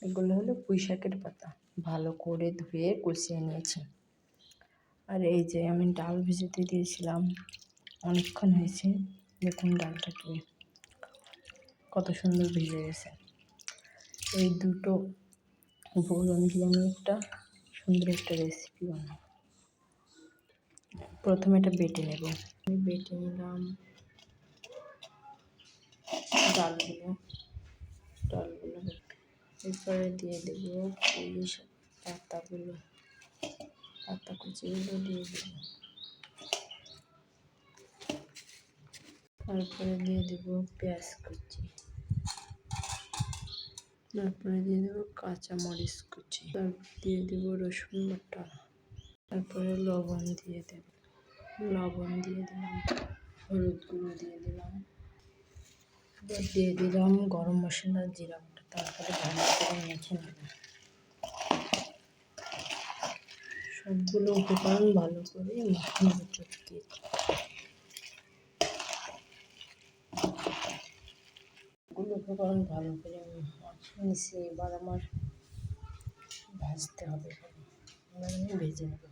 এগুলো হলো পুঁই শাকের পাতা, ভালো করে ধুয়ে কুচিয়ে নিয়েছি। আর এই যে আমি ডাল ভিজাতে দিয়েছিলাম, অনেকক্ষণ হয়েছে, দেখুন ডালটাকে কত সুন্দর ভিজে গেছে। এই দুটো উপকরণ দিয়ে আমি একটা সুন্দর একটা রেসিপি বানাবো। প্রথমে এটা বেটে নেব। আমি বেটে নিলাম ডালগুলো। এরপরে দিয়ে দেবো পুঁই পাতাগুলো, পাতা কুচিগুলো দিয়ে দেবো। তারপরে দিয়ে দেবো পেঁয়াজ কুচি, তারপরে দিয়ে দেবো কাঁচামরিচ কুচি, তারপর দিয়ে দেবো রসুন বাটা, তারপরে লবণ দিয়ে দিলাম, হলুদ গুঁড়ো দিয়ে দিলাম, এবার দিয়ে দিলাম গরম মশলা, জিরা বাটা। তারপরে ভালো করে মেখে নেব। সবগুলো উপকরণ ভালো করে মেখে নেব চটকে। উপকরণ ভালো করে মিশিয়ে এবার আমার ভাজতে হবে, ভেজে নেব।